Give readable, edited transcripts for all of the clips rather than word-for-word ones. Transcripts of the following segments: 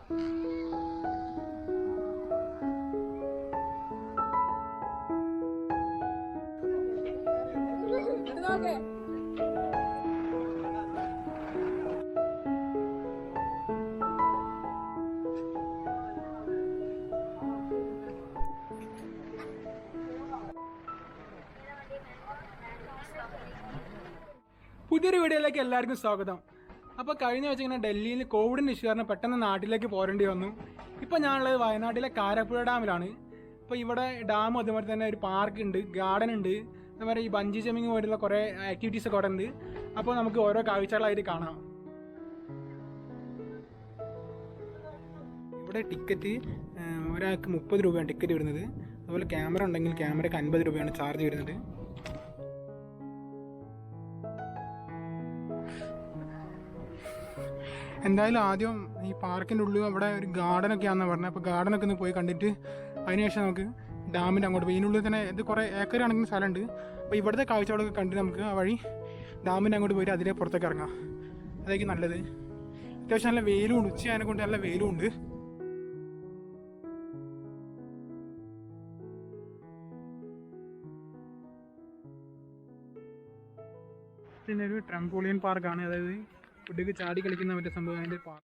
പുതിയൊരു വീഡിയോയിലേക്ക് എല്ലാവർക്കും സ്വാഗതം. അപ്പോൾ കഴിഞ്ഞ വെച്ച് ഇങ്ങനെ ഡൽഹിയിൽ കോവിഡിന് ഇഷ്യൂ കാരണം പെട്ടെന്ന് നാട്ടിലേക്ക് പോരേണ്ടി വന്നു. ഇപ്പോൾ ഞാനുള്ളത് വയനാട്ടിലെ കാരപ്പുഴ ഡാമിലാണ്. ഇപ്പോൾ ഇവിടെ ഡാം അതുപോലെ തന്നെ ഒരു പാർക്ക് ഉണ്ട്, ഗാർഡൻ ഉണ്ട്, അതുപോലെ ഈ ബഞ്ചി ജമ്പിങ് പോലുള്ള കുറേ ആക്ടിവിറ്റീസ് ഒക്കെ അവിടെ ഉണ്ട്. അപ്പോൾ നമുക്ക് ഓരോ കാഴ്ചകളായിട്ട് കാണാം. ഇവിടെ ടിക്കറ്റ് ഒരാൾക്ക് 30 രൂപയാണ് ടിക്കറ്റ് വരുന്നത്. അതുപോലെ ക്യാമറ ഉണ്ടെങ്കിൽ ക്യാമറയ്ക്ക് 50 രൂപയാണ് ചാർജ് വരുന്നത്. എന്തായാലും ആദ്യം ഈ പാർക്കിൻ്റെ ഉള്ളിൽ അവിടെ ഒരു ഗാർഡനൊക്കെ ആണെന്ന് പറഞ്ഞത്. അപ്പോൾ ഗാർഡനൊക്കെ ഒന്ന് പോയി കണ്ടിട്ട് അതിനുശേഷം നമുക്ക് ഡാമിൻ്റെ അങ്ങോട്ട് പോയി. ഇതിനുള്ളിൽ തന്നെ ഇത് കുറേ ഏക്കർ കണക്കിന് സ്ഥലമുണ്ട്. അപ്പോൾ ഇവിടുത്തെ കാഴ്ചകളൊക്കെ കണ്ടിട്ട് നമുക്ക് ആ വഴി ഡാമിൻ്റെ അങ്ങോട്ട് പോയിട്ട് അതിലെ പുറത്തേക്ക് ഇറങ്ങാം. അതായിരിക്കും നല്ലത്. അത്യാവശ്യം നല്ല വെയിലും ഉണ്ട്, ഉച്ച അതിനെ കൊണ്ട് നല്ല വെയിലും ഉണ്ട്. പിന്നെ ഒരു ട്രംപോളിയൻ പാർക്കാണ്, അതായത് കുട്ടിക്ക് ചാടി കളിക്കുന്ന മറ്റേ സംഭവം അതിൻ്റെ പാർക്ക്.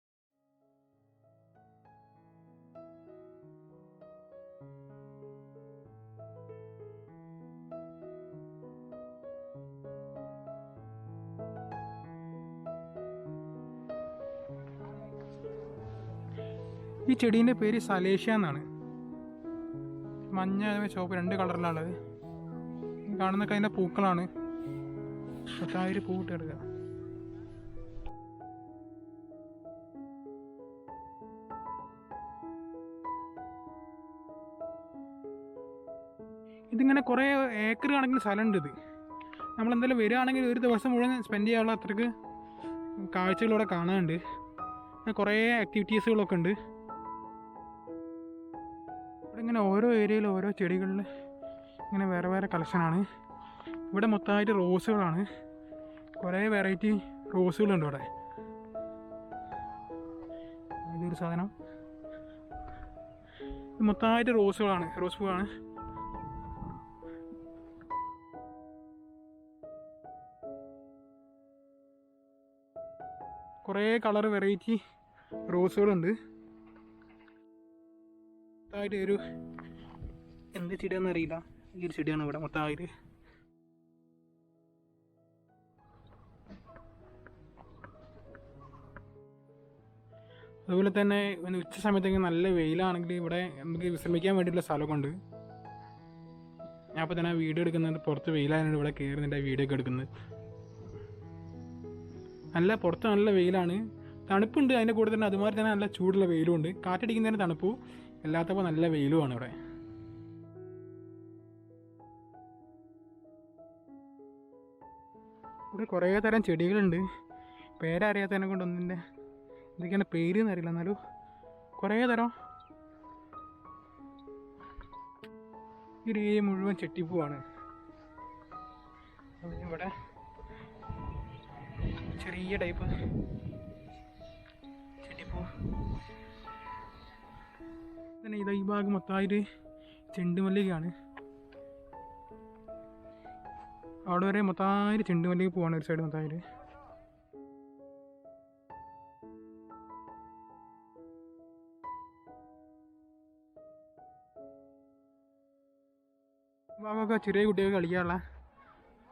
ഈ ചെടീൻ്റെ പേര് സലേഷ്യ എന്നാണ്. മഞ്ഞ ചുവപ്പ് 2 കളറിലാണുള്ളത്. കാണുന്നൊക്കെ അതിൻ്റെ പൂക്കളാണ്. 10,000 പൂവിട്ട് എടുക്കുക. ഇതിങ്ങനെ കുറേ ഏക്കർ കണക്കിന് സ്ഥലമുണ്ട്. ഇത് നമ്മളെന്തായാലും വരികയാണെങ്കിൽ ഒരു ദിവസം മുഴുവൻ സ്പെൻഡ് ചെയ്യാനുള്ള അത്രയ്ക്ക് കാഴ്ചകളിവിടെ കാണാനുണ്ട്. കുറേ ആക്ടിവിറ്റീസുകളൊക്കെ ഉണ്ട്. ഇവിടെ ഇങ്ങനെ ഓരോ ഏരിയയിലും ഓരോ ചെടികളിൽ ഇങ്ങനെ വേറെ വേറെ കളക്ഷനാണ്. ഇവിടെ മൊത്തമായിട്ട് റോസുകളാണ്. കുറേ വെറൈറ്റി റോസുകളുണ്ട് ഇവിടെ. ഇതൊരു സാധനം മൊത്തമായിട്ട് റോസുകളാണ്, റോസ് പൂവാണ്. കുറേ കളർ വെറൈറ്റി റോസുകളുണ്ട്. മൊത്തമായിട്ട് ഒരു എന്ത് ചെടിയാണെന്ന് അറിയില്ല, ഈ ഒരു ചെടിയാണ് ഇവിടെ മൊത്തമായിട്ട്. അതുപോലെ തന്നെ ഉച്ച സമയത്തേക്ക് നല്ല വെയിലാണെങ്കിൽ ഇവിടെ നമുക്ക് വിശ്രമിക്കാൻ വേണ്ടിയിട്ടുള്ള സ്ഥലമൊക്കെ ഉണ്ട്. ഞാൻ അപ്പോൾ തന്നെ വീഡിയോ എടുക്കുന്നത് പുറത്ത് വെയിലായതുകൊണ്ട് ഇവിടെ കയറുന്നുണ്ട് വീഡിയോ ഒക്കെ എടുക്കുന്നത്. നല്ല പുറത്ത് നല്ല വെയിലാണ്, തണുപ്പുണ്ട്. അതിൻ്റെ കൂടെ തന്നെ അതുമാതിരി തന്നെ നല്ല ചൂടുള്ള വെയിലും ഉണ്ട്. കാറ്റടിക്കുന്നതിന് തണുപ്പും അല്ലാത്തപ്പോൾ നല്ല വെയിലുമാണ് ഇവിടെ. ഇവിടെ കുറേ തരം ചെടികളുണ്ട്. പേരറിയാത്തതിനെ കൊണ്ട് ഒന്നിൻ്റെ എന്തൊക്കെയാണ് പേര് എന്നറിയില്ല, എന്നാലും കുറേ തരം. ഈ ഒരു ഏരിയ മുഴുവൻ ചെട്ടിപ്പൂവാണ്. ഇവിടെ ചെറിയ ടൈപ്പ് ചെട്ടിപ്പൂ തന്നെ. ഈ ഭാഗം മൊത്തമായിട്ട് ചെണ്ടുമല്ലികയാണ്. അവിടെ വരെ മൊത്തമായിട്ട് ചെണ്ടുമല്ലിക പോവാണ് ഒരു സൈഡ് മൊത്തമായിട്ട്. ഭാഗമൊക്കെ ചെറിയ കുട്ടികൾക്ക് കളിക്കാനുള്ള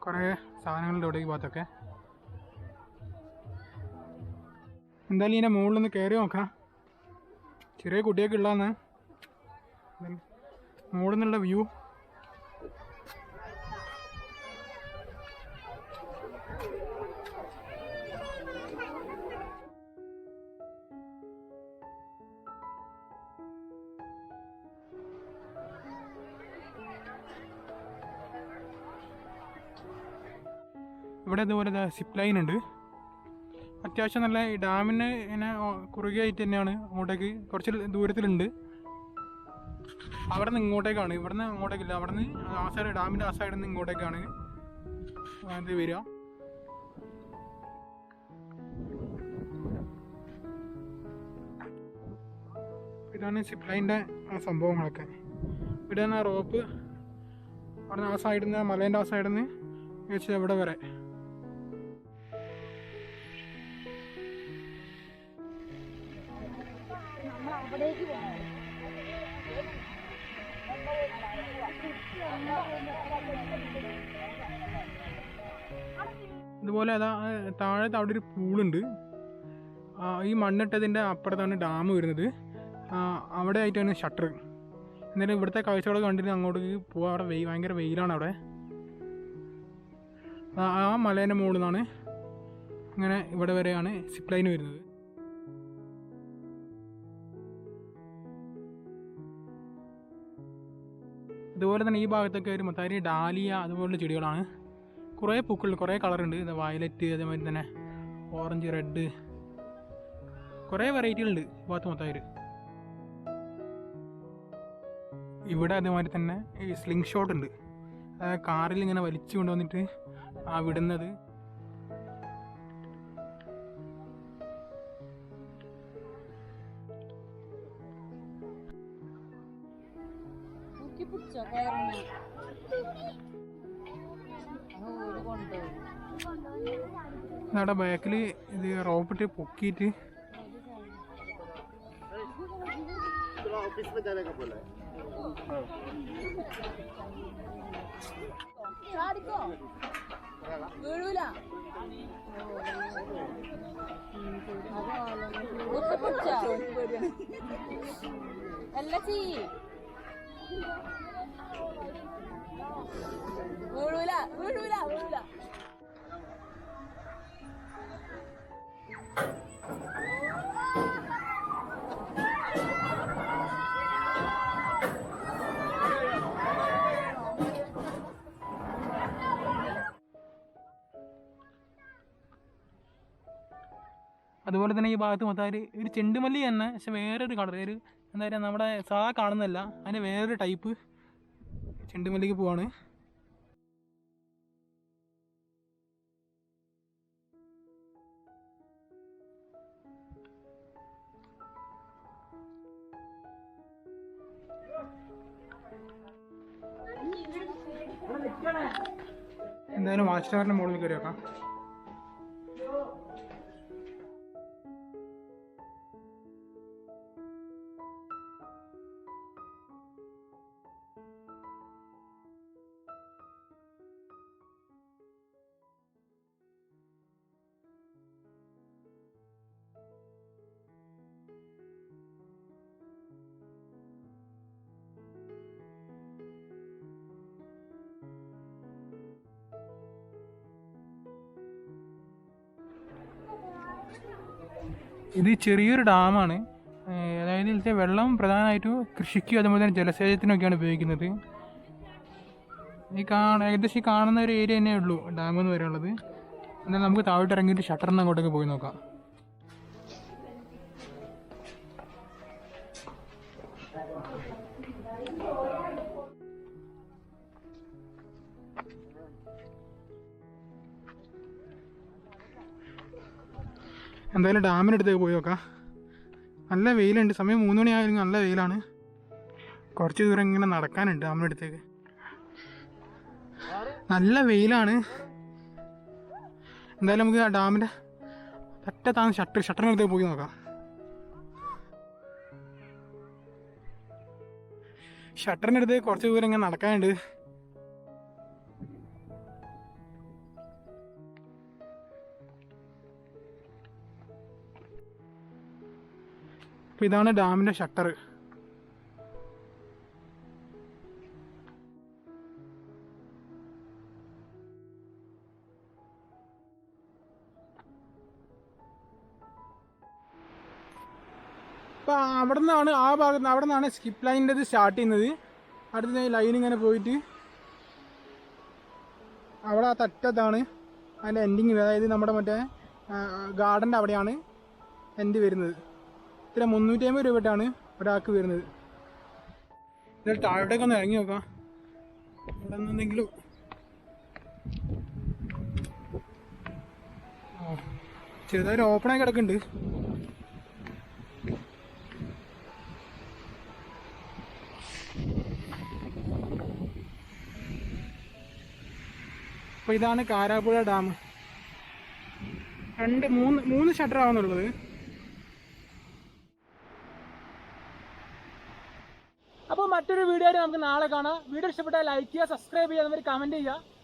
കുറേ സാധനങ്ങളുടെ ഇവിടെ ഈ ഭാഗത്തൊക്കെ. എന്തായാലും ഇതിൻ്റെ മുകളിൽ നിന്ന് കയറി നോക്കാം. ചെറിയ കുട്ടിയൊക്കെ ഉള്ളതെന്ന് മുകളിൽ നിന്നുള്ള വ്യൂ. ഇവിടെ ഇതുപോലെ സിപ്പ് ലൈൻ ഉണ്ട്. അത്യാവശ്യം നല്ല ഡാമിന് ഇങ്ങനെ കുറുകയായിട്ട് തന്നെയാണ്. അങ്ങോട്ടേക്ക് കുറച്ച് ദൂരത്തിലുണ്ട്. അവിടെ നിന്ന് ഇങ്ങോട്ടേക്കാണ്, ഇവിടെ നിന്ന് അങ്ങോട്ടേക്കില്ല. അവിടെ നിന്ന് ആ സൈഡ്, ഡാമിൻ്റെ ആ സൈഡിൽ നിന്ന് ഇങ്ങോട്ടേക്കാണ് ഇത് വരിക. ഇതാണ് സിപ്പ് ലൈനിൻ്റെ സംഭവങ്ങളൊക്കെ. ഇവിടെയാണ് റോപ്പ്. അവിടെ നിന്ന് ആ സൈഡിൽ നിന്ന്, മലേൻ്റെ ആ സൈഡിൽ നിന്ന് വെച്ച് ഇവിടെ വരെ. ഇതുപോലെ അതാ താഴത്ത് അവിടെ ഒരു പൂളുണ്ട്. ഈ മണ്ണിട്ടതിൻ്റെ അപ്പുറത്താണ് ഡാം വരുന്നത്. അവിടെ ആയിട്ടാണ് ഷട്ടർ. എന്നാലും ഇവിടുത്തെ കാഴ്ചകളൊക്കെ കണ്ടിട്ട് അങ്ങോട്ട് പോവാം. അവിടെ ഭയങ്കര വെയിലാണ് അവിടെ. ആ മലേൻ്റെ മുകളിൽ നിന്നാണ് ഇങ്ങനെ ഇവിടെ വരെയാണ് സിപ്പ് ലൈൻ വരുന്നത്. അതുപോലെ തന്നെ ഈ ഭാഗത്തൊക്കെ ഒരു മൊത്തം ഡാലിയ അതുപോലുള്ള ചെടികളാണ്. കുറേ പൂക്കളുണ്ട്, കുറേ കളറുണ്ട്. വയലറ്റ്, അതേമാതിരി തന്നെ ഓറഞ്ച്, റെഡ്, കുറേ വെറൈറ്റികളുണ്ട് ഈ ഭാഗത്ത് മൊത്തമായിട്ട്. ഇവിടെ അതേമാതിരി തന്നെ ഈ സ്ലിംഗ് ഷോട്ട് ഉണ്ട്. കാറിൽ ഇങ്ങനെ വലിച്ചു കൊണ്ടുവന്നിട്ട് വിടുന്നത്. നമ്മുടെ ബാക്കിൽ ഇത് റോപ്പിട്ട് പൊക്കിയിട്ട് അതുപോലെ തന്നെ ഈ ഭാഗത്ത് മൊത്തം ഒരു ചെണ്ടുമല്ലി തന്നെ, പക്ഷെ വേറൊരു കളർ, ഒരു എന്താ പറയുക, നമ്മുടെ സാധാ കാണുന്നതല്ല, അതിന് വേറൊരു ടൈപ്പ് ചെണ്ടുമല്ലിക്ക് പോവാണ്. എന്തായാലും വാച്ച് ടവറിൻ്റെ മുകളിൽ കയറി വെക്കാം. ഇത് ചെറിയൊരു ഡാമാണ്. അതായത് ഇതിലത്തെ വെള്ളം പ്രധാനമായിട്ടും കൃഷിക്കും അതുപോലെ തന്നെ ജലസേചനത്തിനൊക്കെയാണ് ഉപയോഗിക്കുന്നത്. ഏകദേശം ഈ കാണുന്ന ഒരു ഏരിയ തന്നെ ഉള്ളൂ ഡാം എന്ന് പറയുള്ളത്. എന്നാൽ നമുക്ക് താഴോട്ട് ഇറങ്ങിയിട്ട് ഷട്ടറിന് അങ്ങോട്ടേക്ക് പോയി നോക്കാം. എന്തായാലും ഡാമിനടുത്തേക്ക് പോയി നോക്കാം. നല്ല വെയിലുണ്ട്. സമയം 3 മണിയായാലും നല്ല വെയിലാണ്. കുറച്ച് ദൂരം ഇങ്ങനെ നടക്കാനുണ്ട് ഡാമിനടുത്തേക്ക്. നല്ല വെയിലാണ്. എന്തായാലും നമുക്ക് ആ ഡാമിൻ്റെ തൊട്ടത്താണ് ഷട്ടറിനടുത്തേക്ക് പോയി നോക്കാം. ഷട്ടറിനടുത്തേക്ക് കുറച്ച് ദൂരം ഇങ്ങനെ നടക്കാനുണ്ട്. അപ്പോൾ ഇതാണ് ഡാമിൻ്റെ ഷട്ടർ. അപ്പോൾ അവിടെ നിന്നാണ്, ആ ഭാഗത്ത് അവിടെ നിന്നാണ് സ്കിപ്പ് ലൈനിൻ്റെ സ്റ്റാർട്ട് ചെയ്യുന്നത്. അടുത്ത ലൈൻ ഇങ്ങനെ പോയിട്ട് അവിടെ ആ തറ്റത്താണ് അതിൻ്റെ എൻഡിങ്. അതായത് നമ്മുടെ മറ്റേ ഗാർഡൻ്റെ അവിടെയാണ് എൻഡ് വരുന്നത്. ഇത്ര 350 രൂപയാണ് ഒരാൾക്ക് വരുന്നത്. ഇതിൽ താഴോട്ടേക്ക് ഒന്ന് ഇറങ്ങി നോക്കാം. ഇവിടെ നിന്നെന്തെങ്കിലും ചെറുതായിട്ട് ഓപ്പണായി കിടക്കുന്നുണ്ട്. അപ്പോൾ ഇതാണ് കാരാപ്പുഴ ഡാം. മൂന്ന് ഷട്ടർ ആവുന്നുള്ളത്. അപ്പോൾ മറ്റൊരു വീഡിയോ ആയിട്ട് നമുക്ക് നാളെ കാണാം. വീഡിയോ ഇഷ്ടപ്പെട്ടാൽ ലൈക്ക് ചെയ്യുക, സബ്സ്ക്രൈബ് ചെയ്യുക, കമൻറ്റ് ചെയ്യുക.